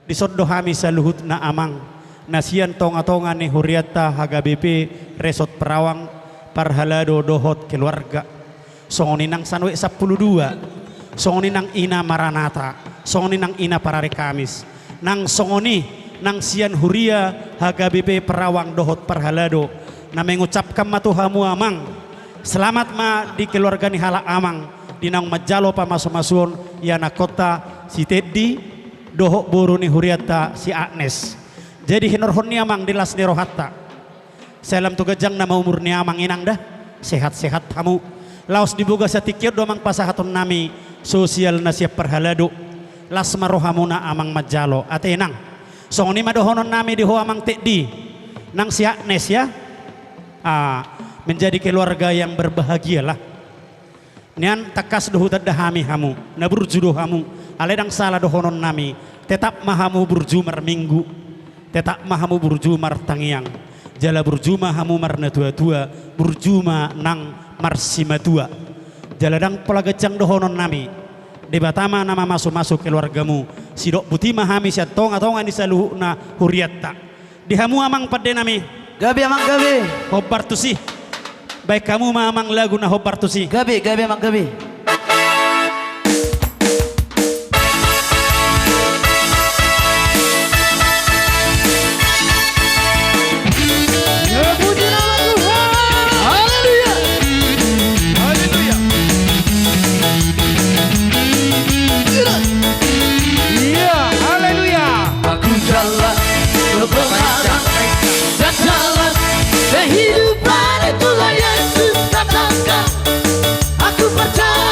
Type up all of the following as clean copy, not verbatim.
disoddohami saluhut na amang nasian tonga-tonga ni Huriata HGBP Resort Perawang Parhalado dohot keluarga songoni nang sanwe 12 songoni nang ina Maranata songoni nang ina Parare Kamis nang songoni nang sian Huria HGBP Perawang dohot Parhalado na mengucapkan matuhamu amang selamat ma di keluarga ni hala amang dinang majalo pa masuk-masuon yana kota si Teddy dohok buru ni Huriata si Agnes jadi hinorhon ni amang dilas ni rohatta salam tugajang nama umur ni amang inang dah sehat-sehat kamu laos dibuga sa tikir do amang pasahaton nami sosial na siap Parhalado las marohamu na amang majalo ate nang song ni madohonon nami di ho amang Teddy nang si Agnes ya menjadi keluarga yang berbahagia lah nian takas dohutat dahami hamu na burjudo hamu aledang salah dohonon nami tetap mahamu burjumar minggu tetap mahamu burjumar tangiang jala burjuma hamu marna tua-tua burjuma nang marsima tua jaladang pelagajang dohonon nami debatama nama masuk-masuk keluargamu sidok buti mahami siat tonga-tonga di saluhu na Huriata dihamu amang pada nami gabi amang gabi hobar tu sih baik kamu mamang lagu na hobar tu sih gabi amang gabi Kehidupan itulah yang susah tangga. Aku percaya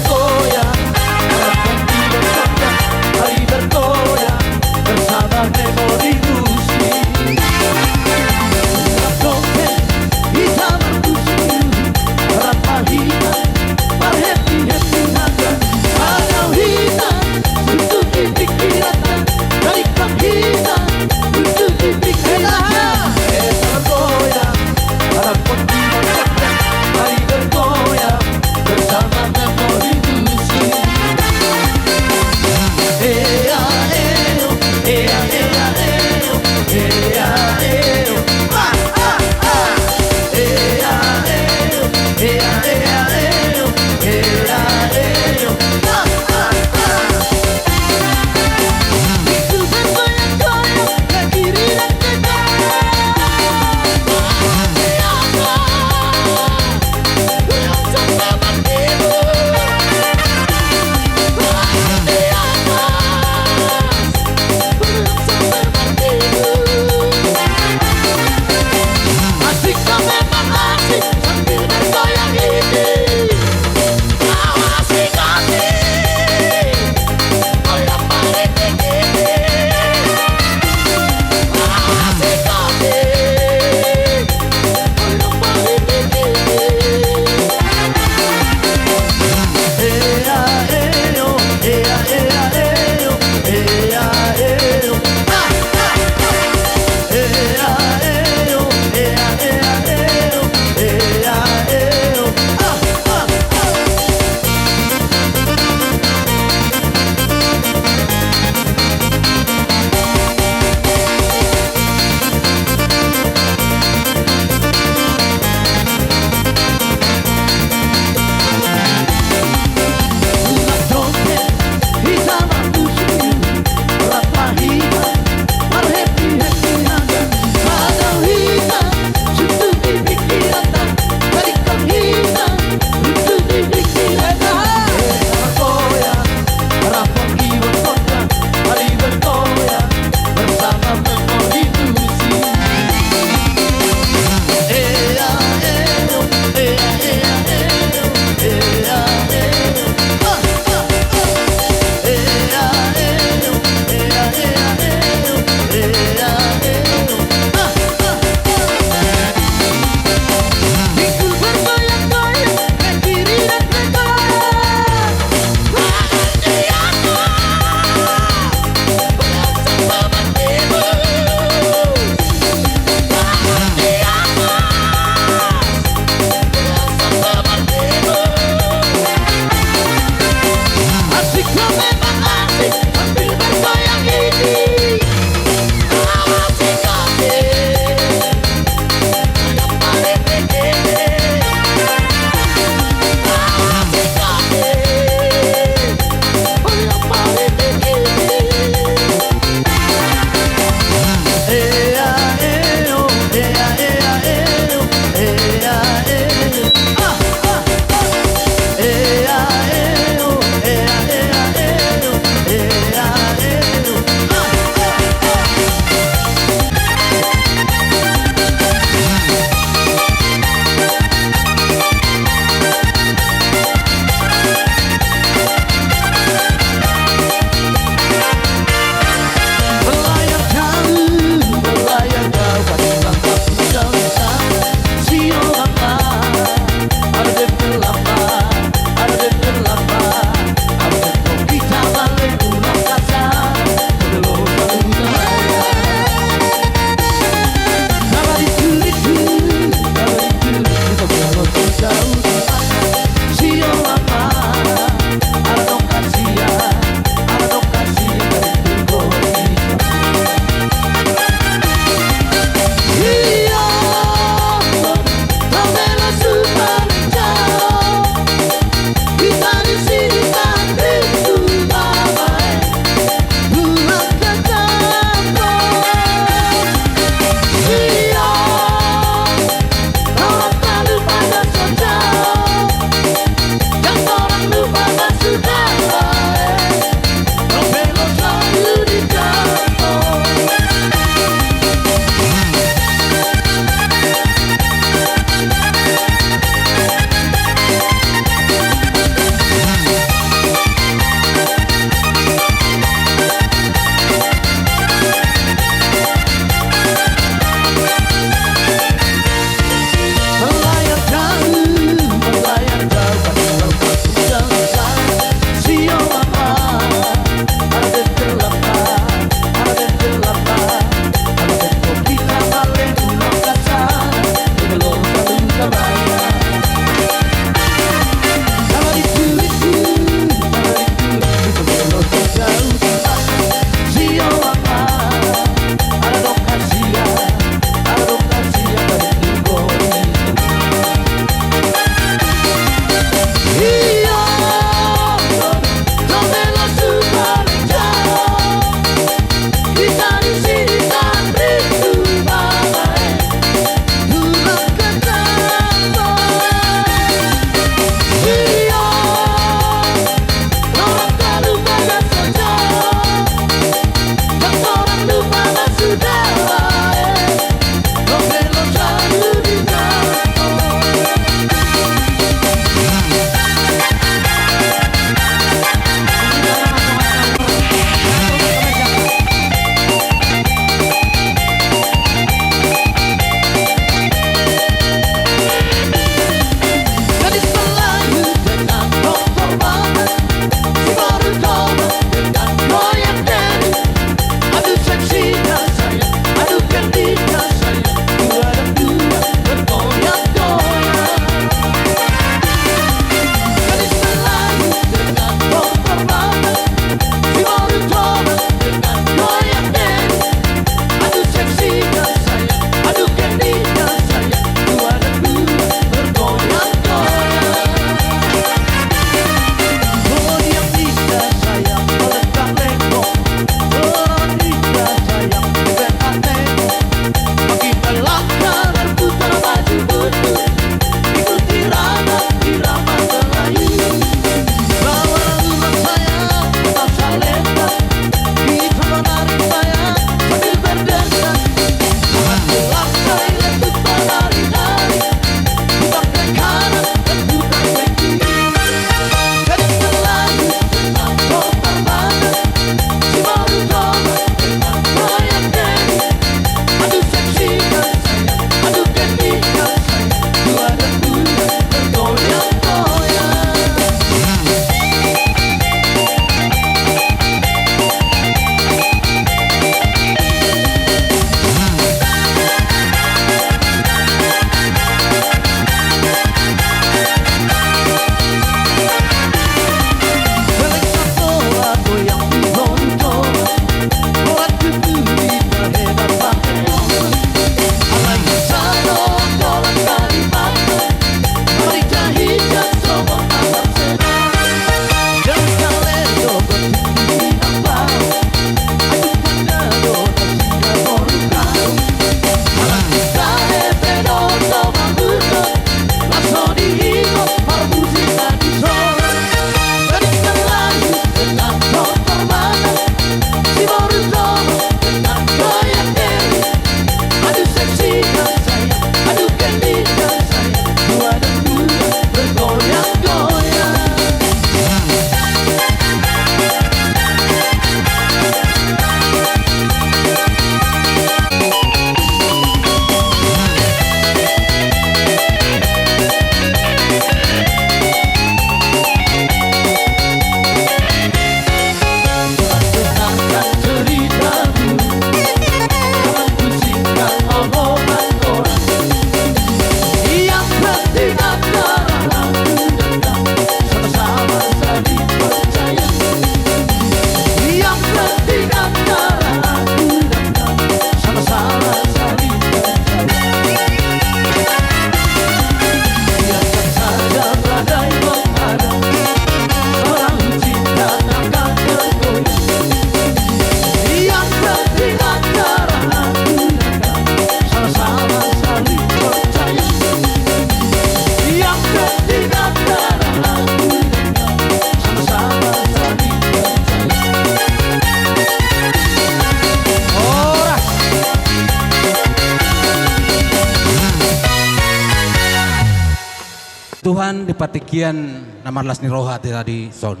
Tuhan di patikian namarlas ni roha tadi son.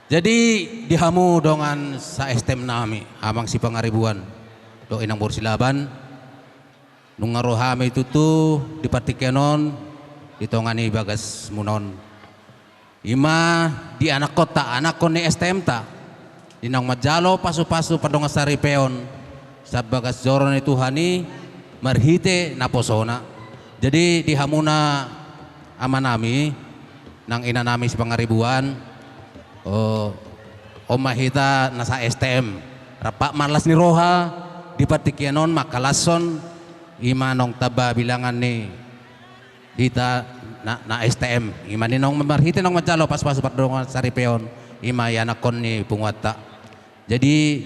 Jadi dihamu dengan sa estem nami amang si pangaribuan do inang borsilaban nung rohami itu tu di patikianon ditongani bagas munon. Ima di anak kota anak kon ni estem ta dinang majalo pasu-pasu padong sari peon sa bagas joron ni Tuhani marhite naposona. Jadi dihamuna ama nami nang ina nami si pangaribuan o mahita nasa STM rapak malas ni roha di patikianon makalason ima nong taba bilangan ni dita na STM ima ni nong marhite nong majalo pas-pas padong sari peon ima yanakon ni pungwata. Jadi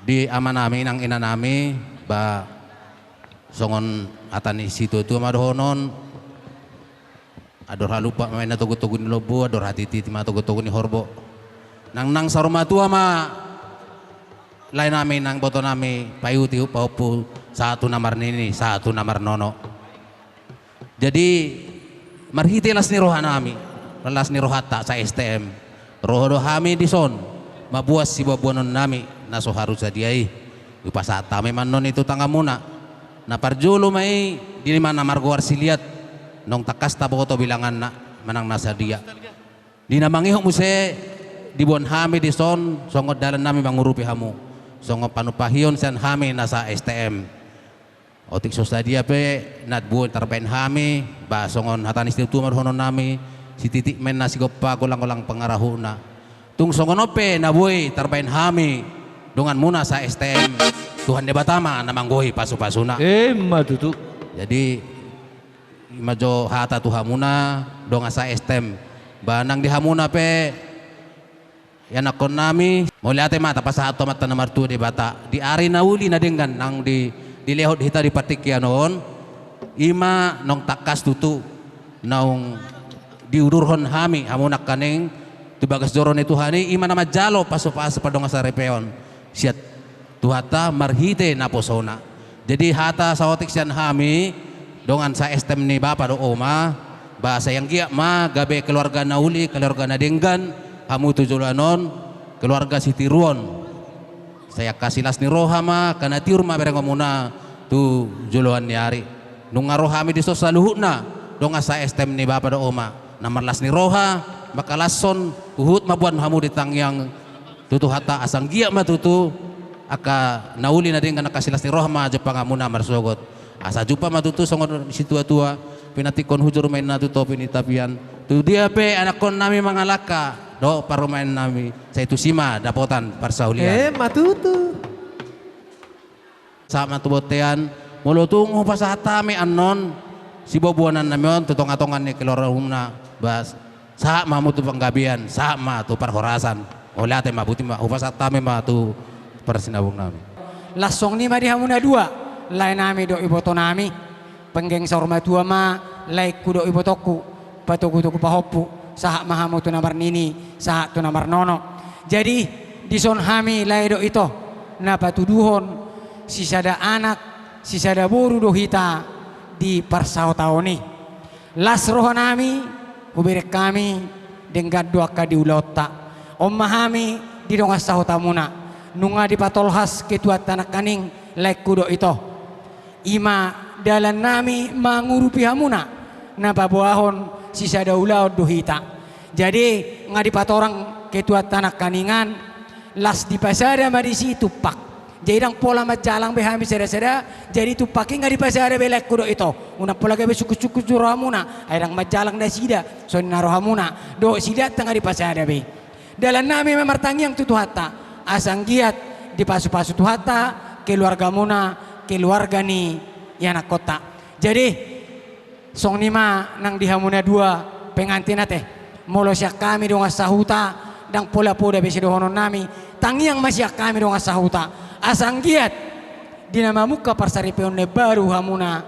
di ama nami nang ina nami ba songon atani situ tu madohonon ador halupa main na tugu-tugu ni lobo ador hatiti ma tugu-tugu ni horbo nang saroma tua ma lain nami nang boto nami payuti paupu satu namar nini satu namar nono. Jadi marhiti las ni roha nami las ni rohata sa STM roho hami di son mabuas si babuanon nami naso harus sadiai upasata memang non itu tangga muna na parjulo may di mana marguar siliat nong takas taboto bilangan na manang nasa dia di namangiho muse di bon hami di son songot dalan nami mangurupi hamu songot panupahion san hami nasa STM otik sosadia pe nat buon tarbain hami ba songon hatanis tu marhonon nami si titik men nasi gopa kulang-kulang pangarahuna tung songon ope na buoy tarbain hami dengan muna sa STM Tuhan de batama namanggohi pasu-pasuna Matutu. jadi imajo hata tuhamuna dong asa STM banang dihamuna pe yanakon nami moliate mata pasato mata nomor 2 di bata di ari nauli na dengan nang di lehot hita di patikianon ima nong takas tutu naung diururhon hami hamunak kaning tubagas joron itu hani ima nama jalo pasu-pasu padong asa repeon siat tuhata marhite naposona. Jadi hata sawotik sian hami dongan sa STM ni bapa do oma bahasa yang kia ma gabe keluarga nauli keluarga nadenggan hamu tujulanon keluarga sitiruon saya kasih las ni roha ma kana tiur ma bereng muna tu juluan ni ari nung ngaroha mi di sosaluhuna donga sa STM ni bapa do oma namar las ni roha makalason uhut mabuan hamu ditangyang tutu hata asang gia ma tutu aka nauli na din ka nakasilas ni rohma jepang amuna marsogot asa jupa matutu songon situa-tua pinatikon hujur main na tuto pinitapian tu dia pe anak kon nami mangalaka do parumain nami sa itu sima dapotan parsaulian Matutu. sama tubotean mulutungo pasata mi anon si bobuanan namion tutong-atongan ni keluar umna bas sa mamutu panggabian sama tu parhorasan olate mabuti ma upasata mi ma tu persinabung nami lasong ni madi hamuna dua lain nami do iboto nami penggeng sorma tua ma lai kudo ibotoku patuku pahopu sahak mahamu tu namar nini sahak tu namar nono. Jadi di son hami lai do ito na patuduhon sisada anak sisada boru do hita di parsao taoni las roho nami hubirek kami dengan dua kadi ulota ommahami di dongas saho tamuna nunga di patolhas ketuat tanak kaning lek kudo ito ima dalan nami mangurupi hamuna na babuahon sisa daulaw duhita. Jadi nga di patorang ketuat tanak kaningan las di pasada madisi tupak jadi dang pola majalang behami seda-seda jadi tupaki nga di pasada belek kudo ito una pola gabe suku-suku hamuna ay dang majalang da sida so naro hamuna do sida tanga di pasada be dalan nami memartangi yang tutu hata asang giat di pasu-pasu tuhata keluarga muna keluarga ni yana kota. Jadi song nima nang dihamuna dua pengantin teh molo siak kami dong asahuta dang pola-pola besi dohonon nami tangiang masyak kami dong asahuta asang giat di nama muka parsaripeon ne baru hamuna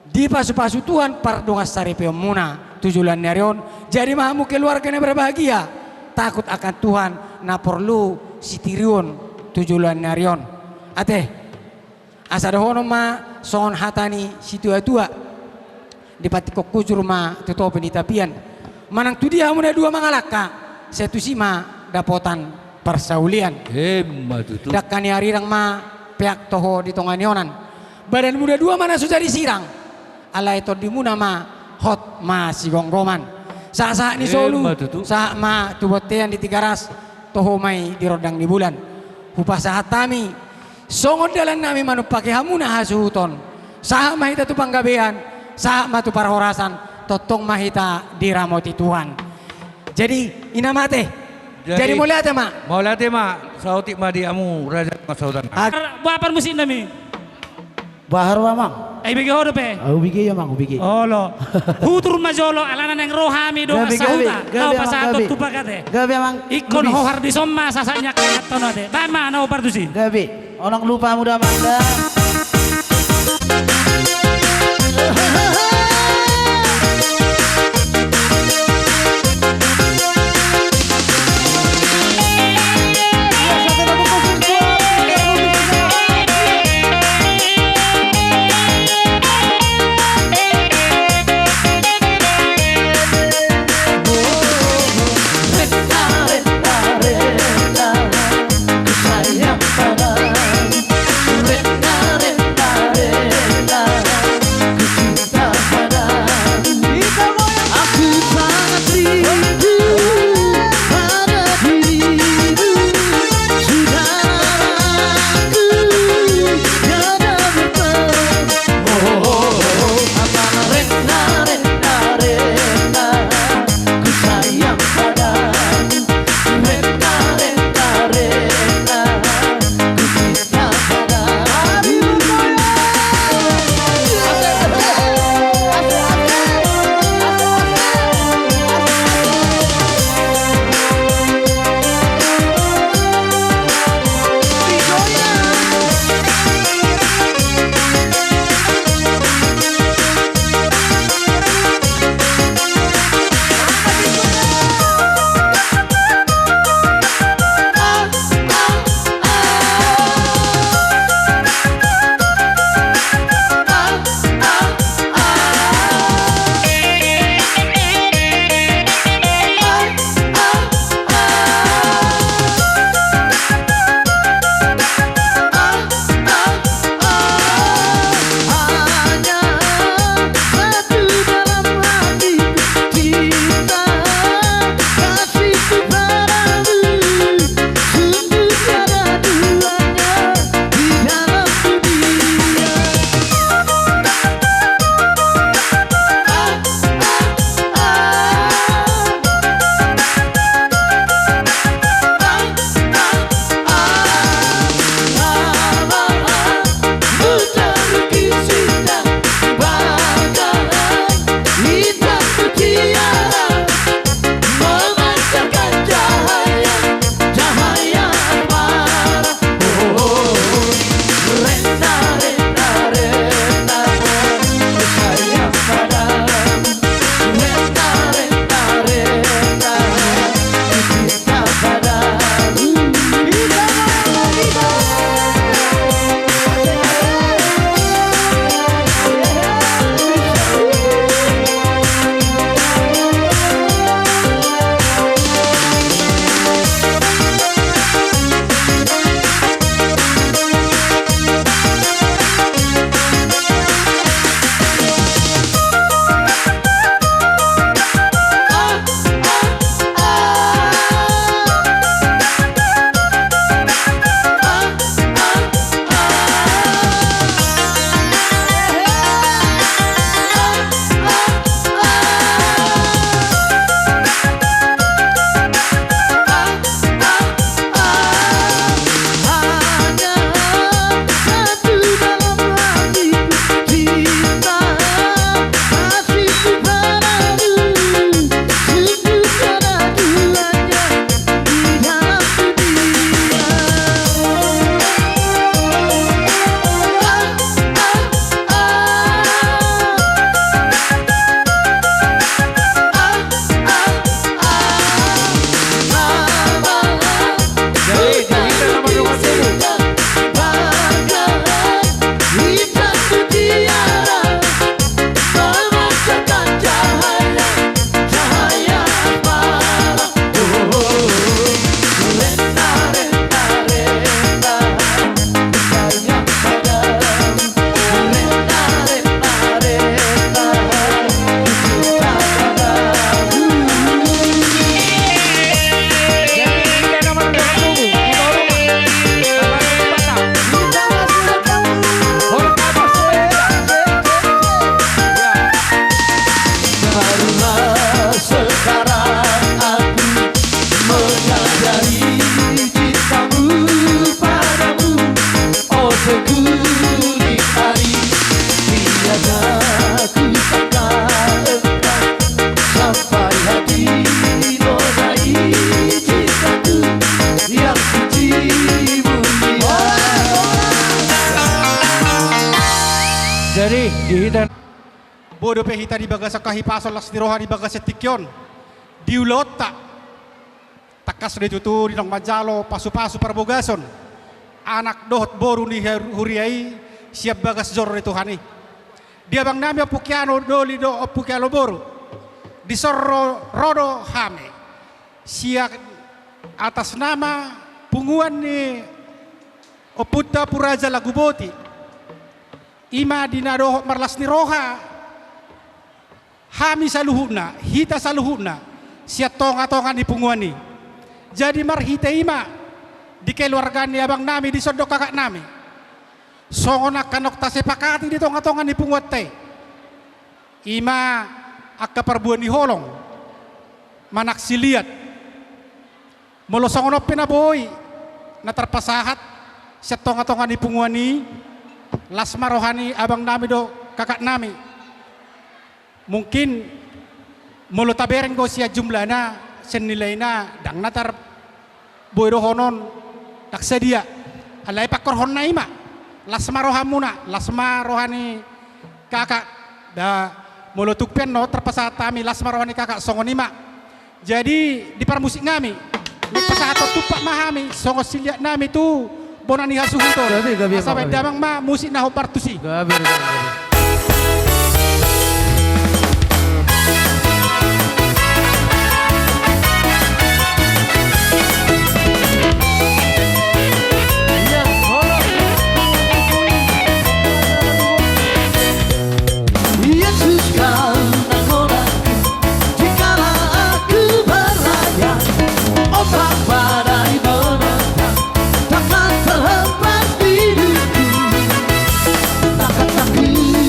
di pasu-pasu Tuhan par dong asaripeon muna tujulan narion jadi mahamu keluarga ne berbahagia takut akan Tuhan na perlu sitirion tujulan narion ate asa dohono ma son hatani situa tua di pati kokujur ma tutopi di tapian manang tu dia muna dua mangalaka setu sima dapotan persaulian Matutu. dakani harirang ma pihak toho di tonganionan badan muda dua mana sudah disirang ala itu di muna ma hot ma si gonggoman saat ni solu Matutu. saat ma tubotean di tigaras toho mai di rodang di bulan upah saat tami songod dalan nami manupake hamuna hasuhuton saat mahita tu panggabean saat ma tu parhorasan totong mahita diramoti Tuhan jadi inamate jadi mulia te ma Mau latih mak, sautik madiamu raja masaudan. Bapan musim nami. Bahar mamang. Ay bigi hodo pe. Ubigi ya mang ubigi. Olo. Hutur majolo alana neng rohami do Gabi, sauta. gabi, Nau gabi, pasato gabi. tupakate. Gabi amang. Ikon hohar di somma sasanya kayat tono de. Bama nau pardusi. Gabi. Orang lupa muda mangga. Dihitan. Bodo pehita di bagas kahipasol las di roha di bagas tikyon. Diulota. Takas de tutu di nong majalo pasu-pasu parbogason. Anak dohot boru ni huriai siap bagas jor itu hani. Dia bang nami opukiano doli do opukiano boru. Di sorro rodo hame. Siap atas nama punguan ni oputa puraja lagu boti. Ima dinado marlas ni roha. Hami saluhuna, hita saluhuna. Siap tonga-tonga di punguan ni. Jadi marhita ima di keluarga ni abang nami di sodok kakak nami. Songonak kanok tasepakati di tonga-tonga ni punguat te. Ima akka perbuan ni holong. Manak siliat. Molo songonop pinaboy na terpasahat siap tonga-tonga ni punguan ni. Lasma rohani abang nami do kakak nami. Mungkin molo tabereng go siya jumlahna senilai na dang natar boy rohonon tak sedia alai pakor honna ima lasma rohamuna lasma rohani kakak da molo tukpen no terpasatami lasma rohani kakak songon ima jadi di parmusik ngami ni pasato tupak mahami songo silia nami tu bonani hasuhuto sampai damang ma musik naho partusi Gabir. Yesus kau nakodaku jikalau aku berlayar ombak badai menerjang takkan terhempas hidupku takkan takut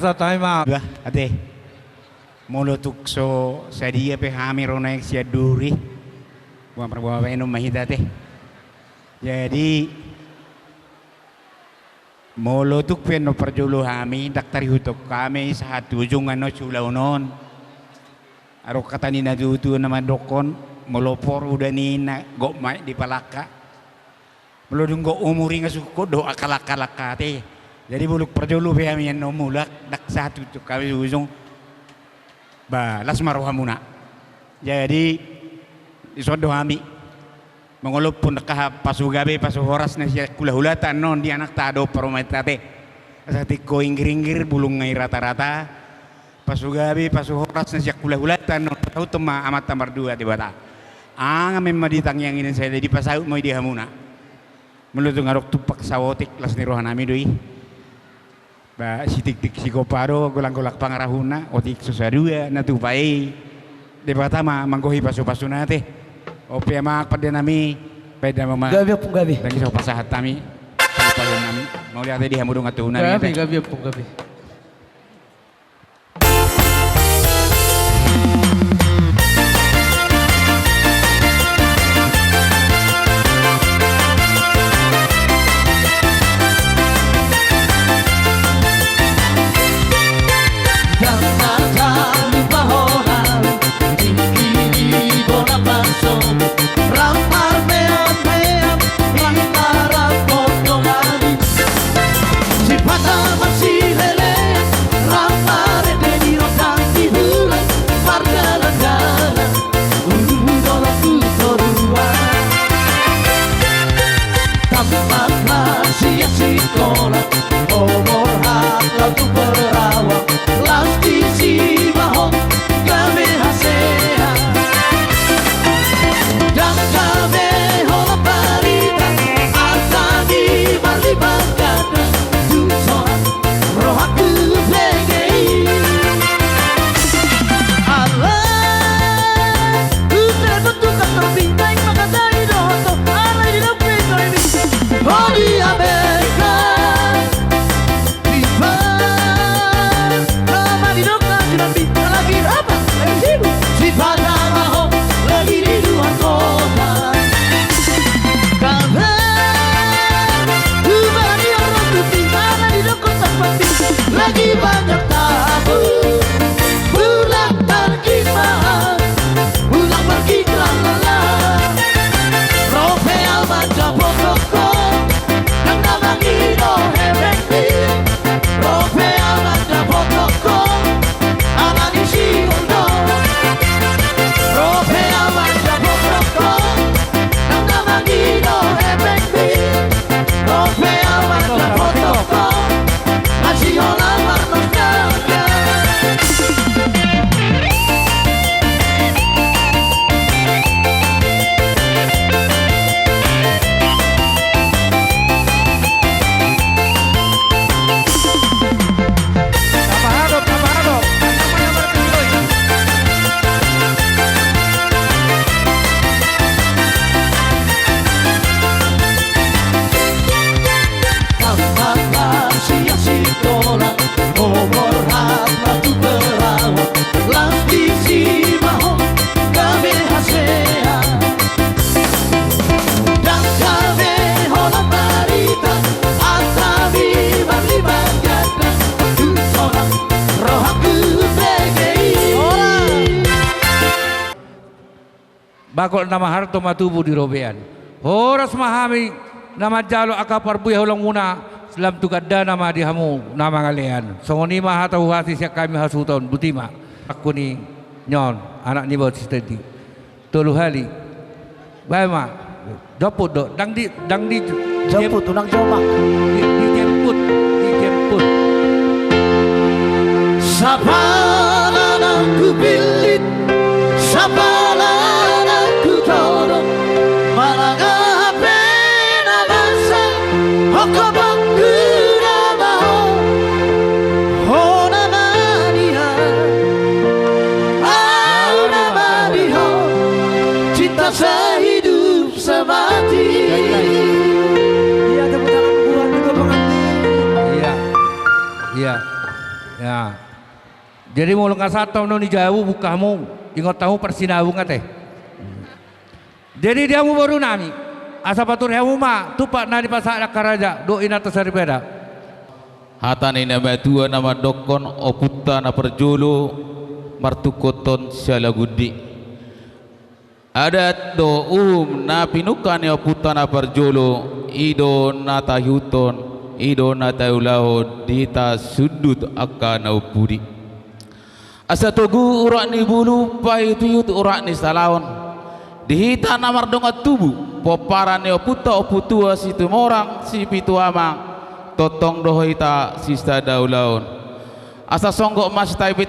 sa tayo ma. Bah, ate. Molo tukso sa dia pe hami rona yang sia duri. Buang perbawa enum mahita ate. Jadi molo tuk pe no perjulu hami daktari hutok kami sa hatujung ano sulaw non. Aro kata ni na dutu nama dokon molopor udah ni na gok mai di palaka. Melodung gok umuri ngasuko do akalaka-laka ate. Jadi buluk perjulu pe kami yang mulak dak satu tu kami ujung balas maruhamuna. Jadi isodo kami mengolop pun dekah pasugabe pasuhoras na siya kulahulatan non di anak tado parometate. Asati ko inggir-inggir bulung ngai rata-rata pasugabe pasuhoras na siya kulahulatan non tahu tema amat tamar dua di bata. Memang ditang yang ini saya di pasau mau di hamuna. Melutung ngarok tupak sawotik las ni rohanami doi. Ba sitik-tik si koparo golang-golak pangarahuna otik susadua na tupai de batama manggohi pasu-pasu nate ope mak pada nami peda mama Gabi pun gabi. lagi so pasahat nami pada nami mau lihat di hamudung atuna Gabi pun gabi. Bakol nama harto matubu di robean. Horas mahami nama jalo akapar buya hulang muna selam tukadda nama dihamu nama ngalian. Songoni mah tahu hati siak kami hasuton butima. Aku ni nyon anak ni bawa studi. Tolu hali. Baik mak. Daput dok dang di Jemput unang jomak. dijemput. Sapalana ku bilit, sapalana ku tolong, malangga pena basa, hokobang ku nama, ho nama dia, nama dia, cinta sehidup semati. Iya tepuk tangan buat kedua pengantin. Iya. Ya. Jadi mau lengkap satu no ni jauh bukamu ingat tahu persinawung teh. Jadi dia mu baru nami asa patur hemu ma tupak na di pasak karaja do ina tasari beda. Hatani nama tua nama dokon oputta na perjulu martukoton syalagudi. Adat do na pinukan ya oputta na perjulu ido na tahyuton ido na tayulaho dita sudut akan upudi. Asa togu urak ni bulu pai tuyut urak ni salaon dihita namar dongat tubuh poparan ni oputta oputua situ morang si pitu amang totong dohita sista daulaon asa songgok mas tapi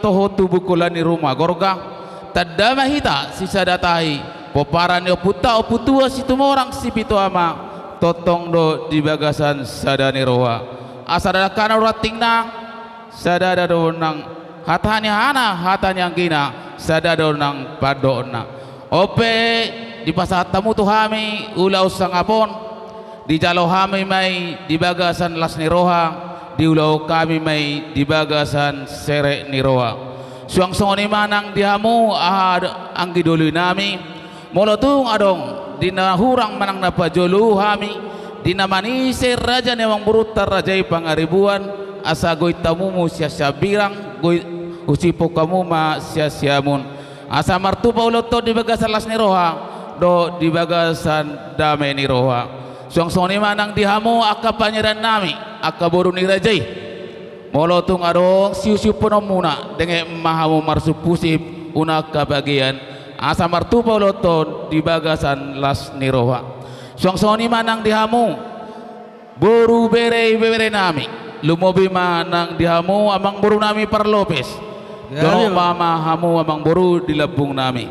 toho tubuh kulani rumah gorgang tadama hita sisa datai poparan yo puta oputua situ morang si pitu ama totong do di bagasan sadani roha asa dadakana rating nang sadada do nang hatanya hana hatanya gina sadada nang padona ope di pasat tamu tuhami ulau sangapon di jalo kami may di bagasan las ni roha di ulau kami may di bagasan sere ni roha suang songoni manang dihamu ahad ang gidului nami molotung adong di nahurang manang napajolu kami di namanise raja nemang burutar rajai pangaribuan asa goy tamumu sia-sia birang goy usipo kamu ma sia-siamun asa martupa uloto di bagasan las ni roha do di bagasan dame ni roha suang soni manang dihamu akka panyeran nami akka boru ni rajai molotung adong siu-siu penomuna dengan mahamu marsupusip una bagian asa martupa uloton di bagasan las ni roha suang soni manang dihamu boru bere nami lumobi manang dihamu amang boru nami parlopes dono mama hamu amang boru di labung nami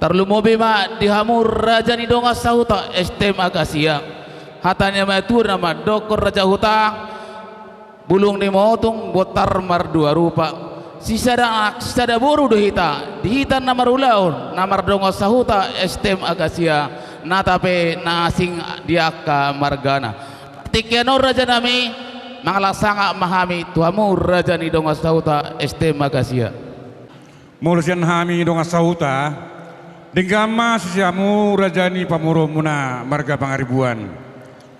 tarlumobi ma dihamu raja ni donga sauta estem akasia hatanya matur nama dokor raja huta bulung ni motung botar mardua rupa sisada boru dihita nama rulaun namar donga sahuta estem akasia natape nasing diaka margana tikiano raja nami mangalasanga mahami tuamu raja ni donga sahuta estem akasia Molusian hami donga sahuta denggama sisiamu raja ni pamuro muna marga pangaribuan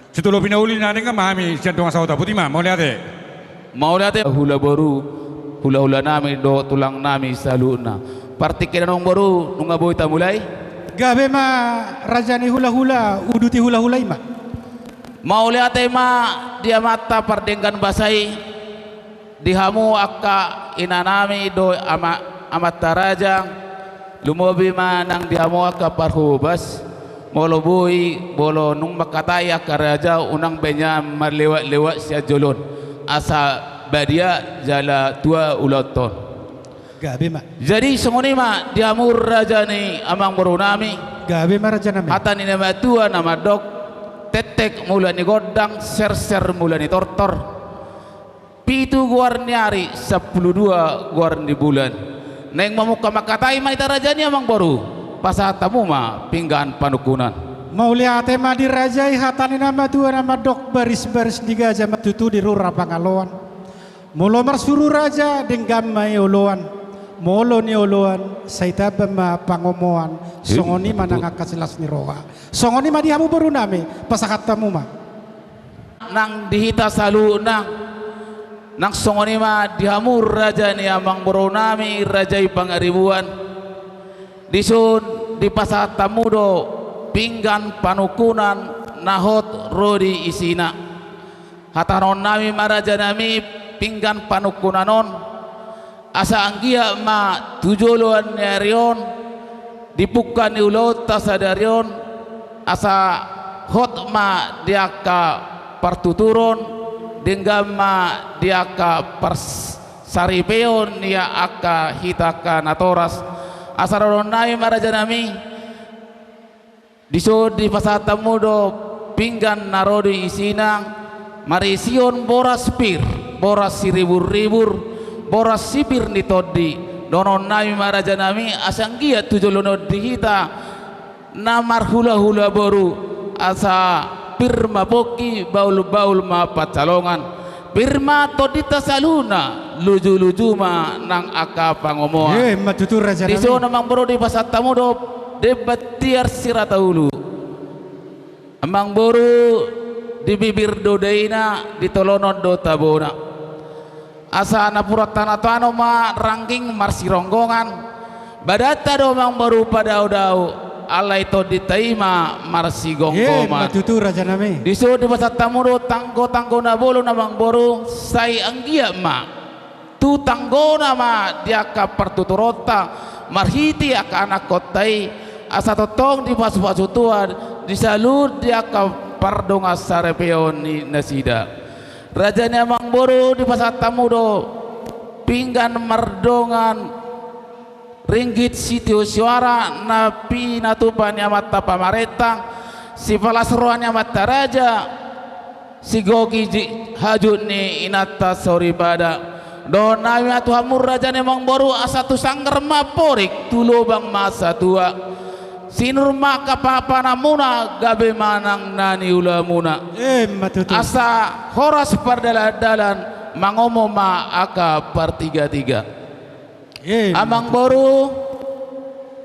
situlo pinauli na nga mahami siya donga sahuta putima mau lihat hula boru hula nami do tulang nami saluna partikin nong boru nunga boy mulai gabe ma raja ni hula-hula uduti hula-hula ima mau lihat ma dia mata pardenggan basai dihamu akka inanami do amat taraja lumobi manang dihamu akka parhubas molo boy bolo nung makataya karaja unang benya marlewat-lewat sia jolon asa badia jala tua uloton gabe ma jadi songoni ma dihamu raja ni amang borunami gabe ma raja nami hata ni nama tua nama dok tetek mula ni godang ser mula ni tortor pitu guar nyari 12 guar di bulan neng mamuka makatai ma ita raja ni amang boru pasatamu ma pinggan panukunan mau lihat ma di rajai hatani nama tua nama dok baris-baris di gajah matutu di rura pangaloan molo marsuru raja denggam mai oloan molo ni oloan saitaba ma pangomoan songoni manang akasilas ni roha songoni ma dihamu baru nami pasakatamu ma nang dihita saluna nang songoni ma dihamu raja ni amang baru nami rajai pangaribuan disun di pasat tamudo pinggan panukunan nahot rodi isina hatanon nami maraja nami pinggan panukunanon asa anggia ma tujuluan nyarion dipukan ni ulot tasadarion asa hot ma diaka partuturon denggam ma diaka persaripeon nia aka hitaka natoras asaron nai maraja nami diso di pasatamu do pinggan narodi isina marision boras pir boras siribur-ribur boras sipir ni todi donon nami maraja nami asanggia tujolono dihita namar hula-hula boru asa pir maboki baul-baul ma pacalongan Pirma to dita saluna luju-luju ma nang aka pangomoa. Matutur raja Diso nami. namang boro di pasat tamu do debatiar siratahulu. Amang boro di bibir do daina di tolonon do tabona. Asa na purat tanah ma ranking marsironggongan. Badata do mang boro padau-dau. Alai to ditaima marsi gongkoman. Matutur raja nami. Diso di pasat tamudo tanggo na bolo namang boro say anggia ma tu tanggo nama dia ka pertuturota marhiti aka anak kotai asa totong di pasu-pasu tua di salud dia ka pardonga sarepeon ni nasida rajanya mang boro di pasat tamudo pinggan mardongan ringgit sitio suara napi natupanya mata pamareta si palasroannya mata raja si gogi hajut ni inata sori pada don nami atu hamur raja nemang boru asatu sanggar maporik tulo bang masa tua sinur maka papa namuna gabe manang nani ulamuna Matutur. asa horas pardalalan mangomo ma aka partiga-tiga. Amang boru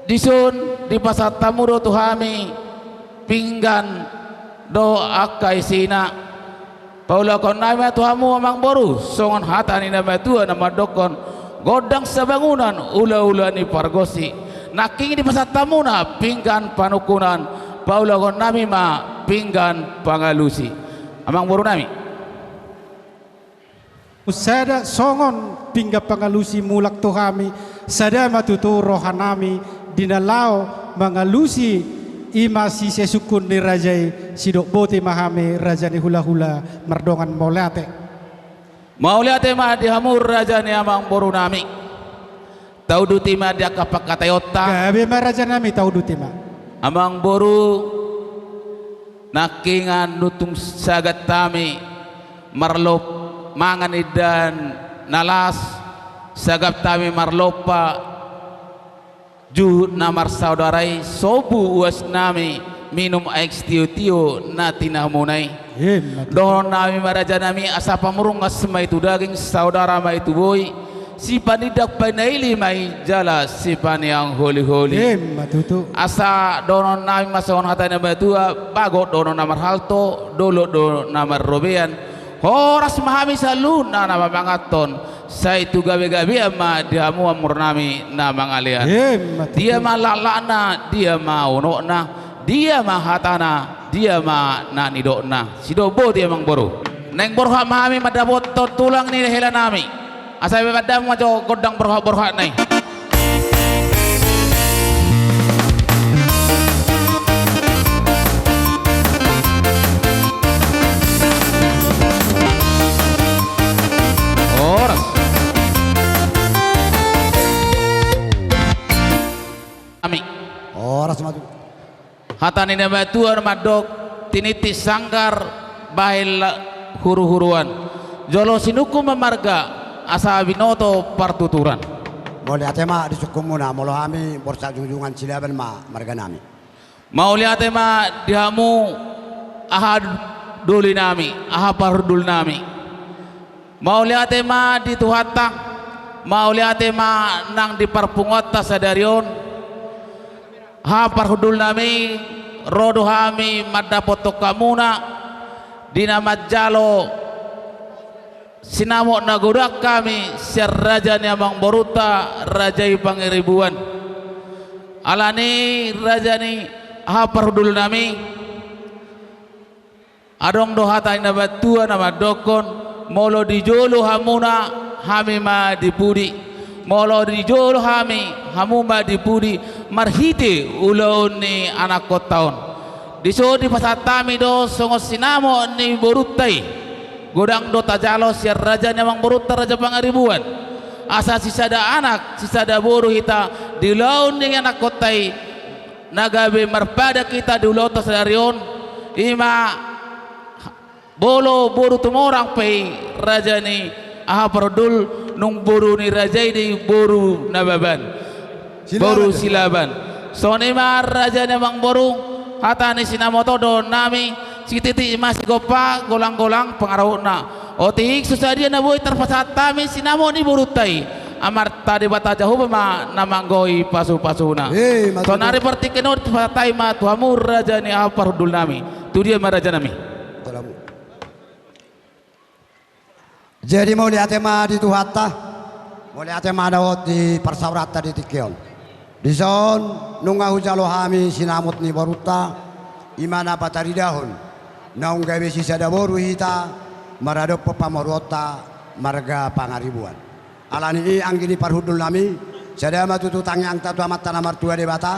disun di pasat tamudo tuhami pinggan do akai sina paula kon nama tuhamu amang boru songon hatani nama tua nama dokon godang sabangunan ula-ula ni pargosi naking di pasat tamuna pinggan panukunan paula kon nami ma pinggan pangalusi amang boru nami Usada songon pingga pangalusi mulak tuhami sada matutur rohanami dinalao mangalusi ima si sesukun ni rajai sidok bote mahame raja ni hula-hula mardongan maulate mah dihamur raja ni amang boru nami tau duti ma dia kapak katayota gabe ma raja nami tau dutima amang boru nakingan nutung sagat tami marlop mangan idan nalas sagap tami marlopa ju namar saudarai sobu uas nami minum aik tiu-tiu natina munai don nami maraja nami asa pamurung asma itu daging saudara ma itu boy si panidak panaili mai jala si yang holi-holi matutu asa donon nami masaon hatana batua bagot donon namar halto dolo do namar robean horas mahami saluna nama mangaton saya itu gabe-gabe ama dia mu amur nami nama ngalian dia mah lalana dia mah onokna dia mah hatana dia mah nani dokna sidobo dia mang boru neng borha mahami madabot tulang ni hela nami asa badam majo godang borha nai Horas matu. hatani nama tuan madok tiniti sanggar bahil huru-huruan jolo sinuku memarga asa binoto partuturan Boleh atema di sukumuna molo ami borsa junjungan cilaban ma marga nami. mau lihat ma dihamu aha duli nami aha pardul nami mau lihat ma di tuhata mau lihat ma nang di parpungota sadarion ha parhudul nami rodo hami madapoto kamuna dina majalo sinamo nagodak kami siar raja ni amang boruta rajai pangiribuan alani raja ni ha parhudul nami adong dohata ina batua nama dokon molo dijolo hamuna hami ma dipudi molo dijolo hami hamuma dipudi marhiti ulaun ni anak kotaon diso di pasatami do songos sinamo ni borutai godang do tajalo siar raja ni amang boruta raja pangaribuan asa sisada anak sisada boru hita di laun ni anak kotai nagabe marpada kita di ulau tasarion ima bolo boru tumorang pay raja ni aha pardul nung boru ni raja di boru nababan boru silaban so ni ma raja ni mang boru hata ni sinamoto do nami si titi masih gopa golang-golang pengaruh na Otik susadia na boy terpasatami sinamo ni burutai. Amarta di bata jauh ma namanggoi pasu-pasuna. Sonari parti kenor terpasatai ma tuhamur raja ni apa hudul nami. Tu dia ma raja nami. Jadi mau lihat tema di Tuhata, mau lihat tema dawat di persaurata di Tikion. Di son nunga hujalo hami sinamut ni baruta imana patari dahon. Naung gawe sisa daboru hita maradok pepamorota marga pangaribuan. Alani anggini parhudul nami sadama tutu tangyang tatu amat tanah martua de bata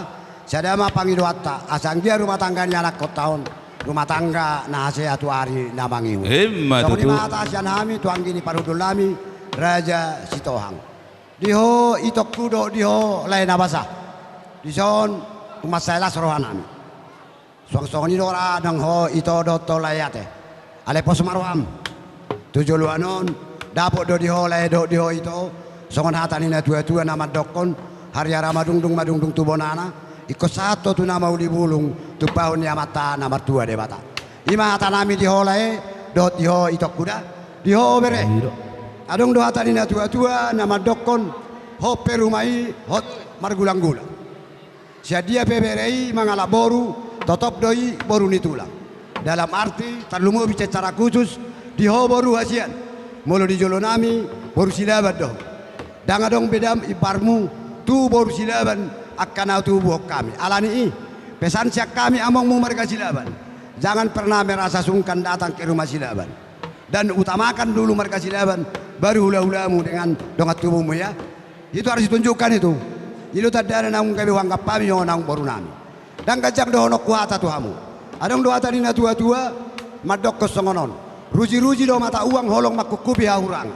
sadama pangidoata asanggia rumah tangganya anak kotaon rumah tangga nahase atu ari namangiu. Hemma tutu. tutu. Mata asian hami tu anggini parhudul nami Raja Sitohang. Diho itok kudo diho lain abasa. Dison umat saya rohanami. Suang-suang ini dora dang ho ito do to layate. Ale pos marwam. Tujuluanon dapot do diho lay do diho ito. Songon hatan ina tua-tua nama dokon haryara madungdung madungdung tubonana. Iko satu tu nama uli bulung tu pahun ya mata nama tua de bata. Ima hatan nami diho lay do diho ito kuda. Diho bere. Adong do hatan ina tua-tua nama dokon ho perumai hot margulang-gulang. Siadia beberei mangala boru totop doi boru nitulang. Dalam arti terlumu bicara khusus diho boru hasian. Mulu di jolo nami boru silaban doh. Dangadong bedam ibarmu tu boru silaban akan tu buok kami. Alani pesan siak kami amongmu mereka silaban. Jangan pernah merasa sungkan datang ke rumah silaban. Dan utamakan dulu mereka silaban baru hula-hulamu dengan dongat tubuhmu ya. Itu harus ditunjukkan itu. Ilu tadana nang kami wanggap kami yang nang boru nami. Dan kajak dohono kuata tuhamu. Adong doa tadi na tua-tua madok kosongonon. Ruji-ruji do mata uang holong makukubi hahurangan.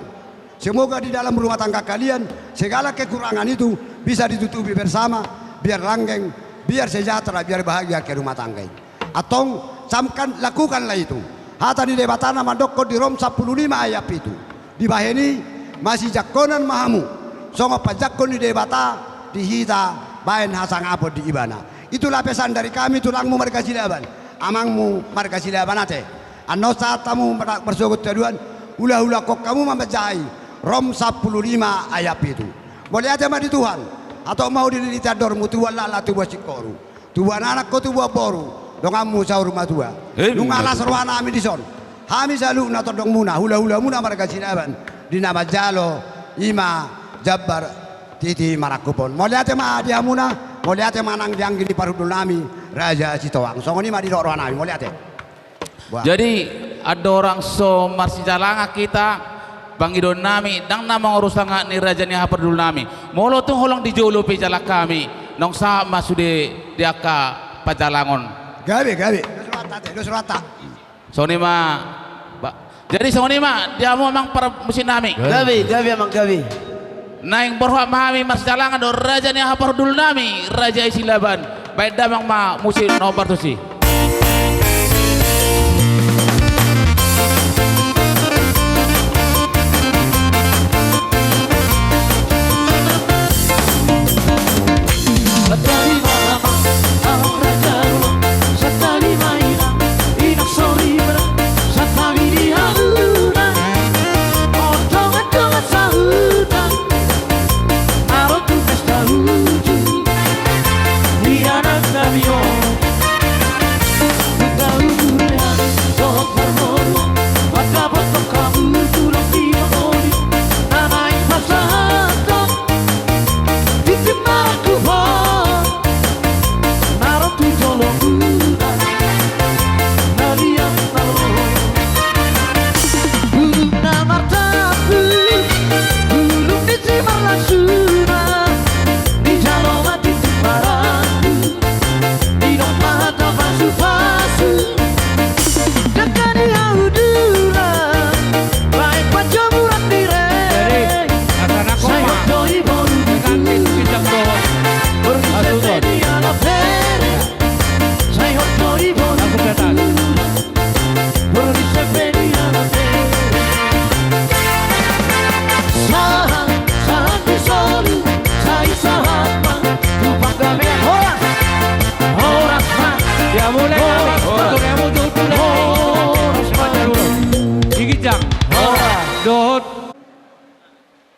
Semoga di dalam rumah tangga kalian segala kekurangan itu bisa ditutupi bersama, biar langgeng, biar sejahtera, biar bahagia ke rumah tangga. Atau samkan lakukanlah itu. Hata di debatana madok di Rom 15 ayat itu. Di baheni masih jakonan mahamu. Songo pajakon di debata dihita bain hasang apa di ibana. Itulah pesan dari kami tulangmu mereka silaban. Amangmu mereka silaban ate. Ano saat kamu bersogot keduan ulah-ulah kok kamu membacai Rom 15 ayat itu. Boleh aja mah di Tuhan atau mau dilita dormu tuan lala tu buat sikoru. Tuan anak kau tu buat boru. Dongamu sahur rumah tua. Nungala serwana ami dison. Hami salu na todong muna hula-hula muna mereka silaban. Di nama Jalo Ima Jabar Titi Marakupon. Mau lihat mah dia muna, mau lihat manang yang gini parudul nami Raja Sitohang. Songo ni mah di roh nami, mau lihat. Jadi ada orang so marsi jalanga kita bangidon nami dang nama ngurus sangat ni raja ni hapardul nami. Molo tu holong dijolo pe jalak kami. Nong sa masude diaka pajalangon. Gawe. Dos rata. Soni mah jadi soni mah dia mau memang para musim nami. Gawe amang gawe. Naing berhak mahami mas jalangan do raja ni hapardul nami raja isilaban. Baik damang ma musim nomor tu si.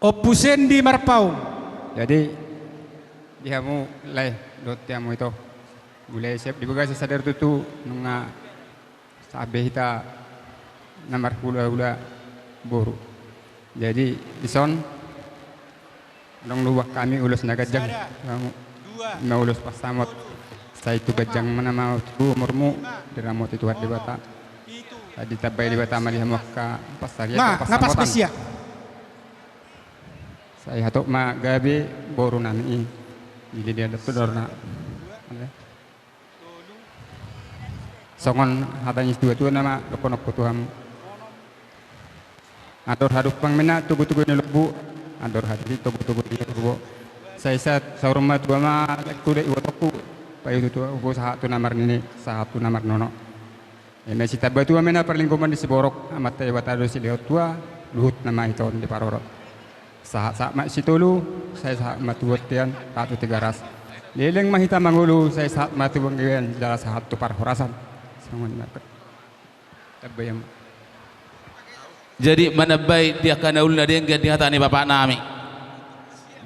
Opusen di Marpau. Jadi dia mau lay dot dia mau itu mulai siap dibuka sadar tu nunga sabe kita nomor hula boru. Jadi ison dong luwak kami ulus nagajang kamu mau ulus pasamot saya itu gajang mana mau tu umurmu diramot itu di bata tadi tabai di bata mali hamaka pasar ya pasamotan. Saya hatok ma gabi boru nami jadi dia dapat dorna songon hatanya dua nama leponok kutuham atur haduk pangmena tugu-tugu ni lebu atur hati tugu-tugu ni lebu saya saurma tua ma kuda iwatoku payu tua ugo satu namar nini satu namar nono ini cita batu mena perlingkuman di Siborok amat tewatado si lihat tua luhut nama itu di Parorot saat mak situlu saya saat matuot tian ratu tiga ras leleng mahita mangulu saya saat matu banggian jalan satu parhorasan sangat nakut tabayam. Jadi mana baik dia kana ulna dia di hatani bapak nami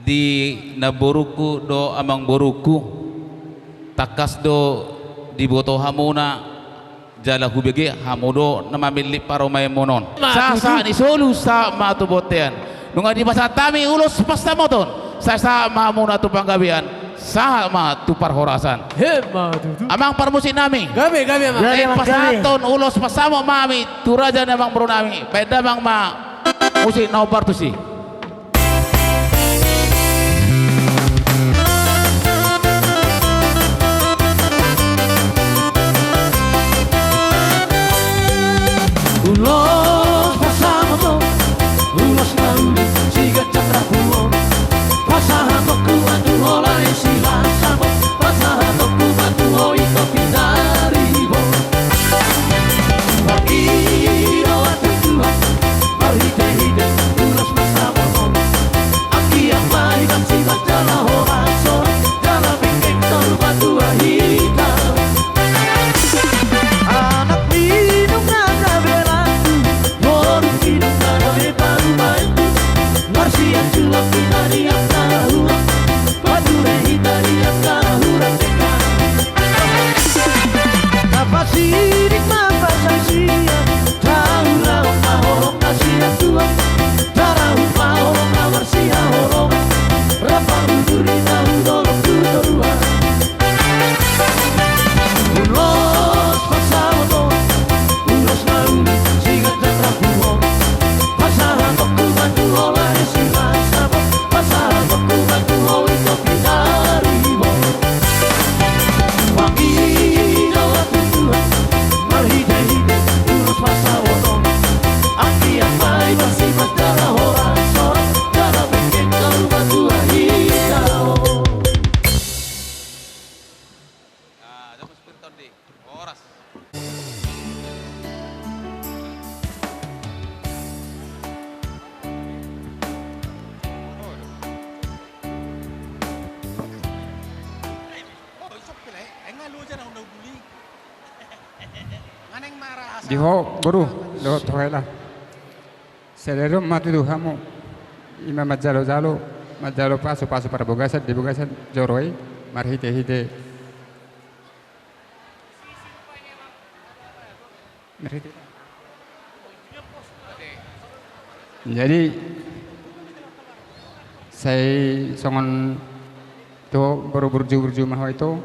di naboruku do amang boruku takas do di boto hamuna jala hubege hamudo nama milik paromay monon sa ni solu sa matu botean nunga di pasat tami ulus pasta moton sa mamuna tu panggabian sa ma tu parhorasan amang parmusi nami gabe pasaton ulos pasamo mami tu raja namang bro nami peda mang ma musik nobar tu si ulos pasamo ulos nami siga cakra pulo pasaha ku atu olai sila samo pasaha ku atu oi to pindari bo wakiro atu tua marhite hide ulos pasamo aki amai dan sila jala horaso jala bingkeng tor batu ahita anak minum naga belatu boru minum naga bebaru maitu Marsian chula pinari yang tahu Padure hitari yang tahu Ranteka Kapasirik mapasasiya Tahu lawan mahorong kasihan tua Tarahu mahorong kawarsiha horong Rapa uduri tahu dolong tudorua Ulos pasawoto Ulos launi sigat dan rapuho Pasahan toku bantu oleh sila sabot Pasahan toku bantu oleh topi darimo Wakino watu Tuhan Marhide-hide ulos pasawoto Aki amai bersifat darah orang sorang Darah bengkeng kalau batu ahirao Diho boru lo tohela sedero matu tu hamu ima majalo pasu para bogasan di bogasan joroi marhite hite marhite jadi saya songon tu baru burju mah itu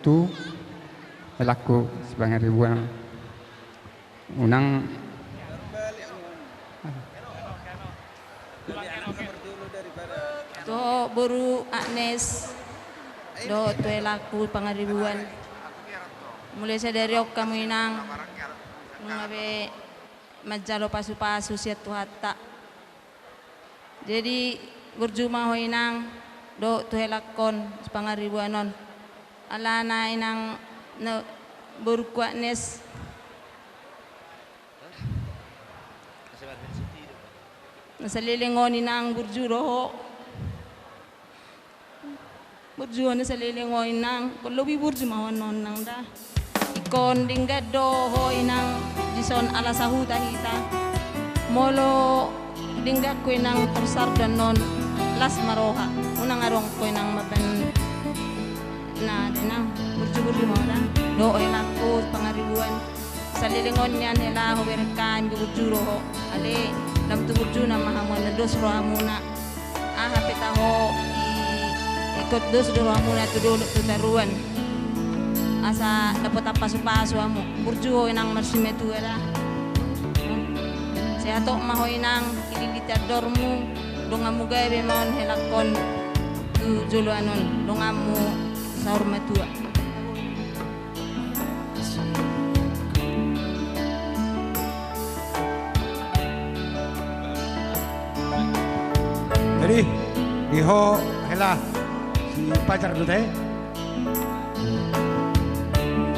tu laku sebanyak ribuan unang do buru Agnes do tue laku pangaribuan mulai sadari ok kamu inang ngabe majalo pasu-pasu siat tu hatta jadi berjumah ho inang do tue lakon pangaribuanon alana inang no buru ku Agnes nasalilingon inang burjuro burju na salilingon inang kolobi burju mawanon nang da ikon dinggado ho inang dison ala sahuta hita molo dingga ko nang tersar dan non las maroha unang arong ko nang mapen na dinang burju-burju mo na do elang ko pangaribuan sa lilingon niyan nila ho berkan burju ro ale lam tu burju na mahamon na dos ro amuna hapit ho ikot dos ro amuna tu do tu taruan asa dapat apa pasu-pasu amo burju ho nang marsimetu era saya tok mahoy nang ililitadormu dongamu gawe mon helakon tu juluanon dongamu sahur matua Jadi diho hela si pacar tu teh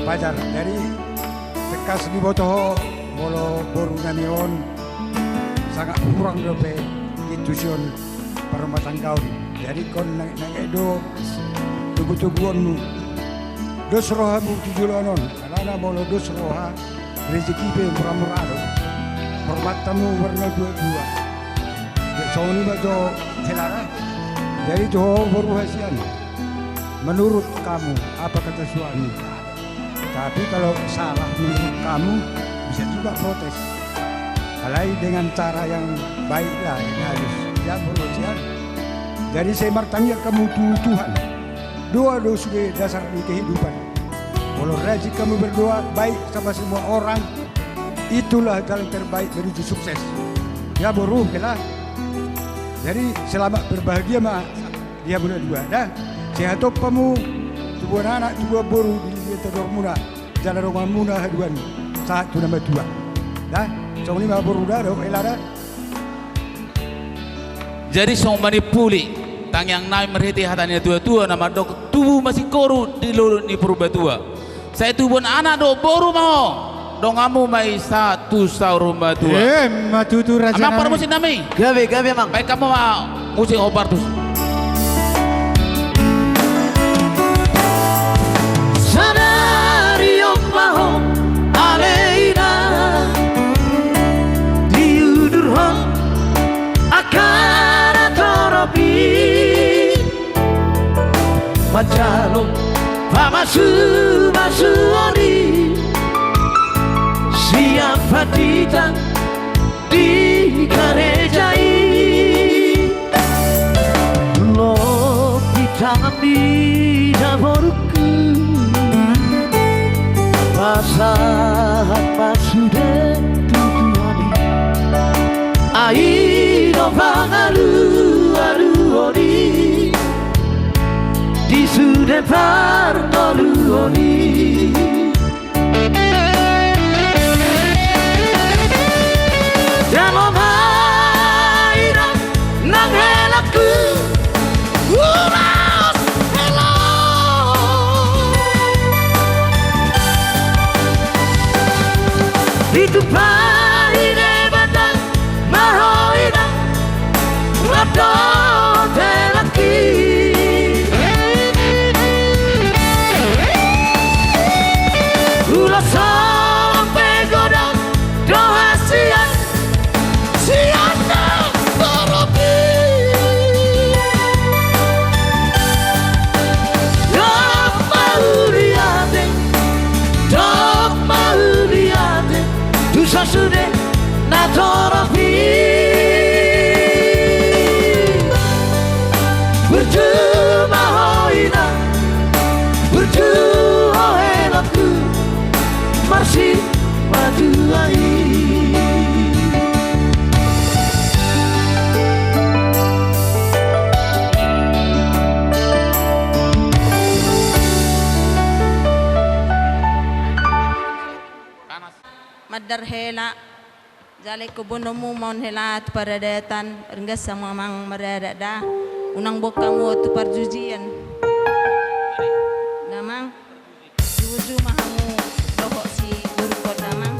pacar dari tekas di botoh bolo boru nanion sangat kurang dope institusion perumah tangga jadi kon nang edo tugu-tuguanmu dos rohamu tujulonon karena bolo dos roha rezeki pe murah-murah hormatamu warna dua-dua soalnya baca helara jadi tuh baru hasian menurut kamu apa kata suami tapi kalau salah menurut kamu bisa juga protes alai dengan cara yang baiklah yang harus ya berujian. Jadi saya bertanya kamu Tuhan doa sebagai dasar di kehidupan. Kalau rajin kamu berdoa baik sama semua orang itulah jalan terbaik menuju sukses. Ya boruh lah. Jadi selamat berbahagia mak dia berdua dah. Sehat kamu tubuh anak tubuh boru di tedor muda jalan rumah muda haduan saat tu nama dua dah. Song lima berudah dong elara. Jadi song mani puli tang yang naik merhati hatanya tua-tua nama dok tubuh masih koru di lulu ni purbatua. Saya tubuh anak dok boru mau dong kamu mai satu sahur rumah tua. Matutu raja. Amang permusin nami. Gawe mang. Baik kamu mau musik obar tuh. Sadari om mahom aleina akara toropi macalom pamasu masuoni siapa ditang di karejai lo ditami daborku pasahat pasude tutuani aino pangalu aluoni di sude parno luoni Jangan mainan nang helaku uras hello itu pahine batang mahoina ngadon telaki ulas sampai godang doa siang siana toropi dok mauriate tu sasude na toropi berjumpa hoina berjumpa helapku masih maduai madar hela jale kubunomu mon hela tu paradatan renggas sama mang maradada unang bokamu tu parjujian damang juju mahamu dohok si burukot damang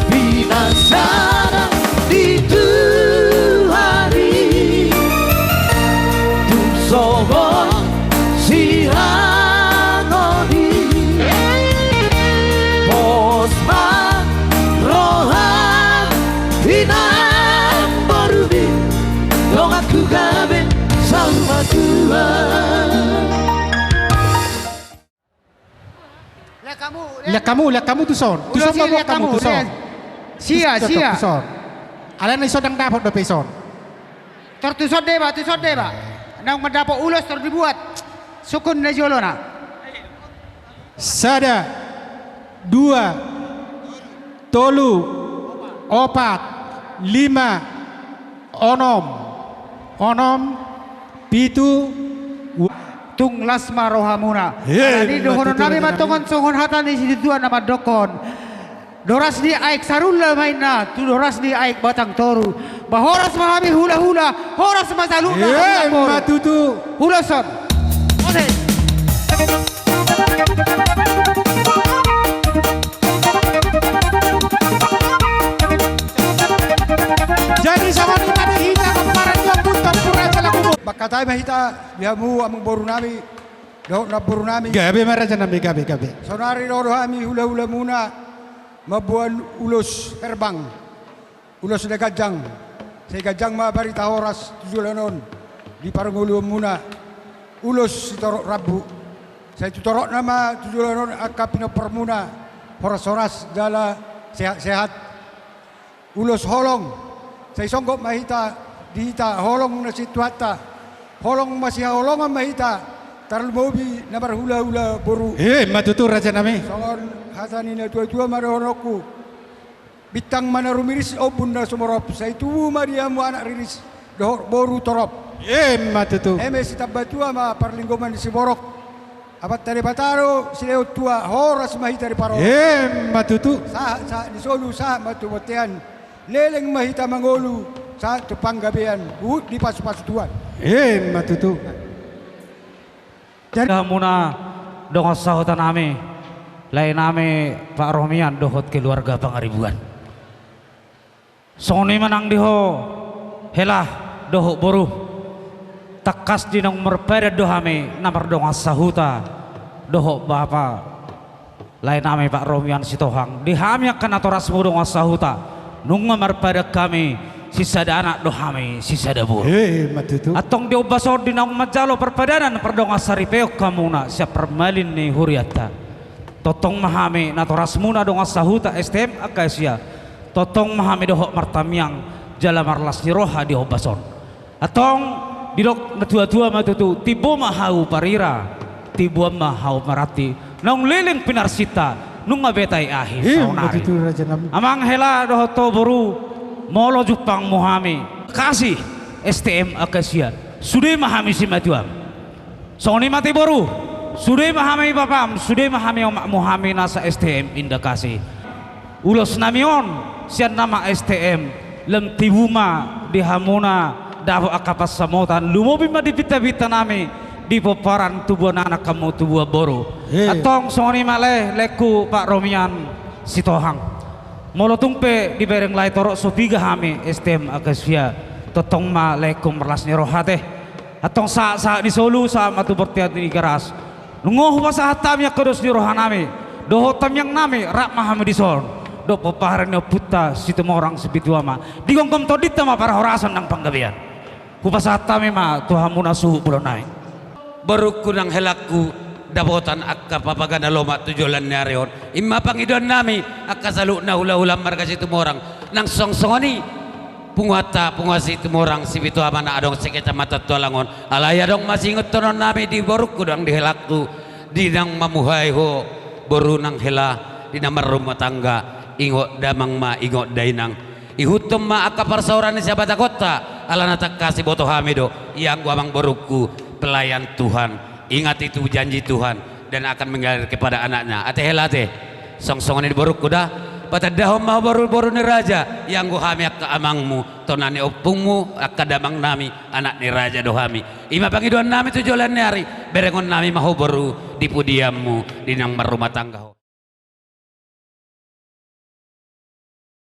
binasana di Tuhari tum sobon si hanoni aku gabe sama tua. Lihat kamu tuh son. Tuh son bawa kamu tuh son. Sia. Tuh son. Alam ni son yang dapat dope son. Tertusod deh, Pak. Nang mendapat ulos dibuat. Sukun na jolo na. Sada, dua, tolu, opat, lima, onom, pitu, Tung lasma rohamuna. Hei, Ini dohon mati nami tu, matongon songon hata ni situ tuan nama dokon. Doras di aik sarulla mainna, tu doras di aik batang toru. Bahoras mahami hula, horas masaluna. matutu. Hulason. Oke. Jadi sama ni tadi hina kemarin dua putar pura salah kubu. Bakatay mahita dihamu among boru nami. Dohot na boru nami. Gabi marajan nami gabi. Sonari loro kami hula-hula muna. Mabuan ulos herbang. Ulos na gajang. Sa gajang mabarita horas tujulanon. Di parangulu muna. Ulos si torok rabu. Sa tutorok nama tujulanon akka pinopermuna. Horas-horas dala sehat-sehat. Ulos holong. Sa isonggop mahita. Dihita holong na si tuata. Holong masih holongan mahita. Tarlumobi na barhula-hula boru. Matutu raja nami. Songon hatani na tua-tua marahonokku. Bitang mana rumiris obun na sumorop. Sa itu mariamu anak riris. Dohor boru torop. Matutu. Eme si tabatua ma parlinggoman si borok. Apat tari bataro si leo tua horas mahita di paro. Matutu. Sa disolu sa matumotean. Leleng mahita mangolu sa tupanggabean. Buhut di pasu-pasu tuan. Matutu. Muna dong sahutan nami lain nami Pak Romian dohot keluarga Pangaribuan. Soni manang diho helah dohot boru takas di nong merpeda dohami namar dong sahuta dohot bapa lain nami Pak Romian Sitohang dihami akan atoras mo dong sahuta nung merpeda kami sisa ada anak dohami sisa ada buru. Matutu. Atong di ubasod din ang majalo perpadanan perdonga saripeok kamu na siya permalin ni huriata. Totong mahami na toras muna donga sahuta STM akasya. Totong mahami dohok martamyang jala marlas ni roha di ubasod. Atong didok natua-tua matutu tibo mahau parira tibo mahau marati nang liling pinarsita nung mabetay ahi saunari. Matutu raja nami. Amang hela dohoto boru molo jupang mohami kasih STM akasya sudah mahami si matuam soni mati boru sudah mahami bapam sudah mahami mohami nasa STM indah kasih ulos namion sian nama STM lem tibuma di hamuna dapo akapas samotan lumobi ma di pita-pita nami di peparan tubuh anak kamu tubuh boru atong soni maleh leku Pak Romian Sitohang molo tungpe di bereng lai torok sopiga hami STM akasya totong ma lekum merlas ni rohate atong sa di solu sa matu bertiat ni garas nungoh wasa hatamnya kedos di rohanami doho tamyang nami rak mahami di sol do pepaharan ni puta situ orang sebitu ama digongkom todita ma para horasan nang panggabian kupasa hatami ma tuhamuna suhu bulan nai baru kunang helaku dapotan akka papagana loma tujulan ni areon imma pangidon nami akka salu na hula-hula marga situ morang nang songsongoni punguasi itu morang si bitu amana adong sekecam mata tualangon alaya dong masih inget tonon nami di borukku dong di helakku di nang mamuhai ho boru nang hela di namar rumah tangga ingot damang ma ingot dainang ihutum ma akka parsauran siapa kota alana tak kasih boto hamido yang gua mang borukku pelayan Tuhan. Ingat itu janji Tuhan dan akan mengalir kepada anaknya. Ate helate, song-songan ini boruk kuda. Patadahom mau boru ni raja yang guhami akka amangmu, tonani opungmu akka damang nami anak ni raja dohami. Ima pangiduan nami tujulan ni hari berengon nami mahu boru di pudiammu di nang rumah tangga.